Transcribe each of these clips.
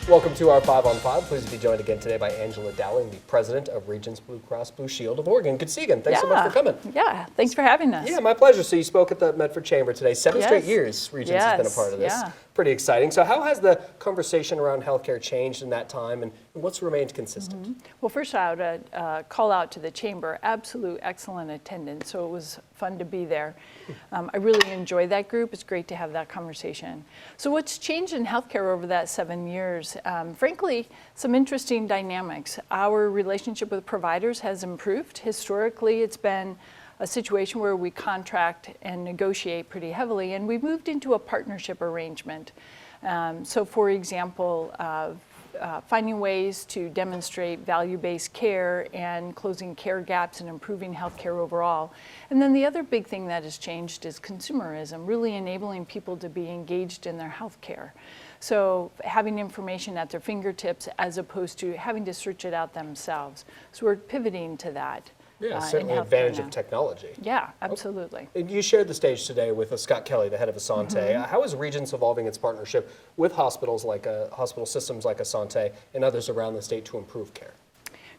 Welcome to our 5 on 5. Pleased to be joined again today by Angela Dowling, the president of Regence Blue Cross Blue Shield of Oregon. Good to see you again. Thanks so much for coming. Yeah, thanks for having us. Yeah, my pleasure. So you spoke at the Medford Chamber today. 7 straight years Regence has been a part of this. Yeah. Pretty exciting. So how has the conversation around healthcare changed in that time, and what's remained consistent? Well, first I would call out to the Chamber. Absolute excellent attendance, so it was fun to be there. I really enjoyed that group. It's great to have that conversation. So what's changed in healthcare over that 7 years? Frankly, some interesting dynamics. Our relationship with providers has improved. Historically, it's been a situation where we contract and negotiate pretty heavily, and we moved into a partnership arrangement. So for example, finding ways to demonstrate value-based care and closing care gaps and improving healthcare overall. And then the other big thing that has changed is consumerism, really enabling people to be engaged in their healthcare. So having information at their fingertips as opposed to having to search it out themselves. So we're pivoting to that. Yeah, certainly an advantage of technology. Yeah, absolutely. You shared the stage today with Scott Kelly, the head of Asante. How is Regence evolving its partnership with hospitals like hospital systems like Asante and others around the state to improve care?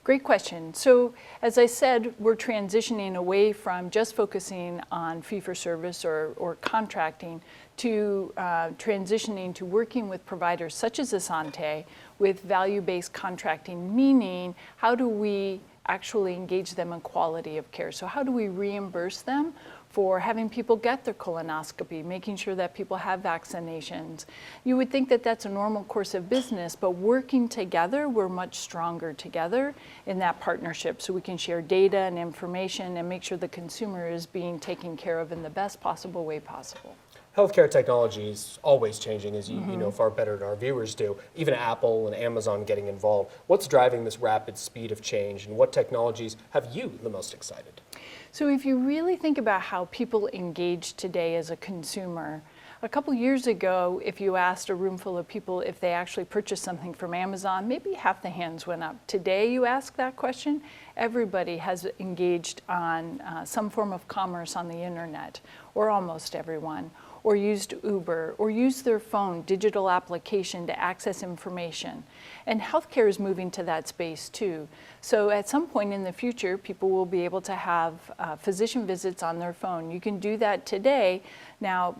Great question. So as I said, we're transitioning away from just focusing on fee-for-service or contracting to transitioning to working with providers such as Asante with value-based contracting, meaning how do we actually engage them in quality of care? So how do we reimburse them for having people get their colonoscopy, making sure that people have vaccinations? You would think that that's a normal course of business, but working together, we're much stronger together in that partnership, so we can share data and information and make sure the consumer is being taken care of in the best possible way possible. Healthcare technology is always changing, as you know far better than our viewers do. Even Apple and Amazon getting involved. What's driving this rapid speed of change, and what technologies have you the most excited? So if you really think about how people engage today as a consumer, a couple years ago, if you asked a room full of people if they actually purchased something from Amazon, maybe half the hands went up. Today, you ask that question, everybody has engaged on some form of commerce on the internet, or almost everyone, or used Uber, or used their phone, digital application to access information. And healthcare is moving to that space too. So at some point in the future, people will be able to have physician visits on their phone. You can do that today. Now,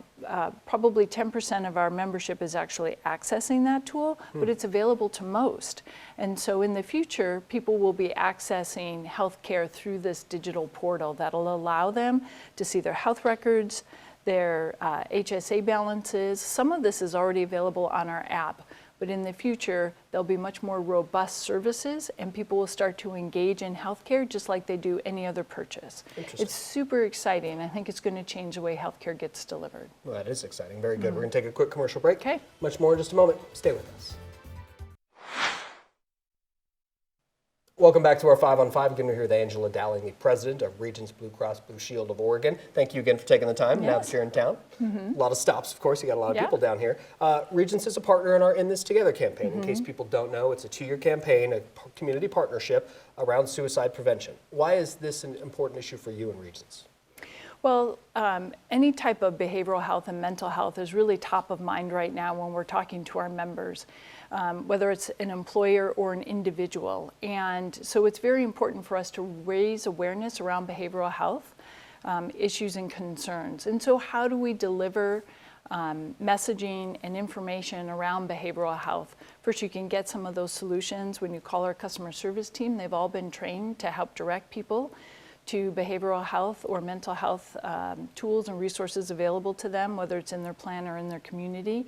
probably 10% of our membership is actually accessing that tool, but it's available to most. And so in the future, people will be accessing healthcare through this digital portal that'll allow them to see their health records, their HSA balances. Some of this is already available on our app, but in the future, there'll be much more robust services and people will start to engage in healthcare just like they do any other purchase. It's super exciting. I think it's going to change the way healthcare gets delivered. Well, that is exciting. Very good. We're going to take a quick commercial break. Okay. Much more in just a moment. Stay with us. Welcome back to our 5 on 5. Again, we're here with Angela Dowling, the president of Regence Blue Cross Blue Shield of Oregon. Thank you again for taking the time now that you're in town. A lot of stops, of course. You got a lot of people down here. Regence is a partner in our In This Together campaign. In case people don't know, it's a 2-year campaign, a community partnership around suicide prevention. Why is this an important issue for you and Regence? Well, any type of behavioral health and mental health is really top of mind right now when we're talking to our members, whether it's an employer or an individual. And so it's very important for us to raise awareness around behavioral health issues and concerns. And so how do we deliver messaging and information around behavioral health? First, you can get some of those solutions when you call our customer service team. They've all been trained to help direct people to behavioral health or mental health tools and resources available to them, whether it's in their plan or in their community.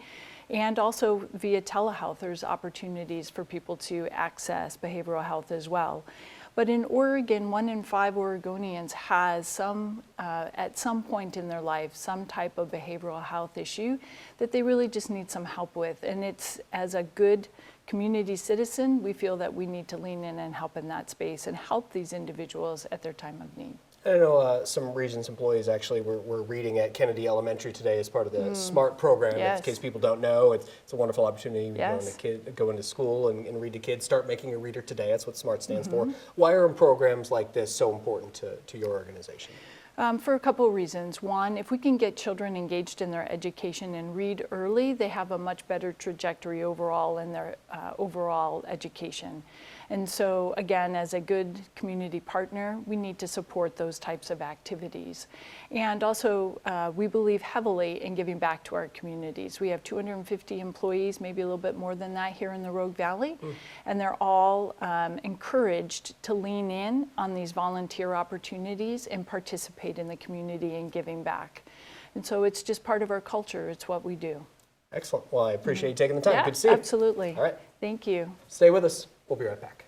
And also via telehealth, there's opportunities for people to access behavioral health as well. But in Oregon, 1 in 5 Oregonians has some, at some point in their life, some type of behavioral health issue that they really just need some help with. And it's, as a good community citizen, we feel that we need to lean in and help in that space and help these individuals at their time of need. I know some Regence employees actually were reading at Kennedy Elementary today as part of the SMART program. In case people don't know, it's a wonderful opportunity to go into school and read to kids. Start making a reader today. That's what SMART stands for. Why are programs like this so important to your organization? For a couple of reasons. One, if we can get children engaged in their education and read early, they have a much better trajectory overall in their overall education. And so again, as a good community partner, we need to support those types of activities. And also, we believe heavily in giving back to our communities. We have 250 employees, maybe a little bit more than that here in the Rogue Valley, and they're all encouraged to lean in on these volunteer opportunities and participate in the community and giving back. And so it's just part of our culture. It's what we do. Excellent. Well, I appreciate you taking the time. Yeah, Good to see you. absolutely. All right. Thank you. Stay with us. We'll be right back.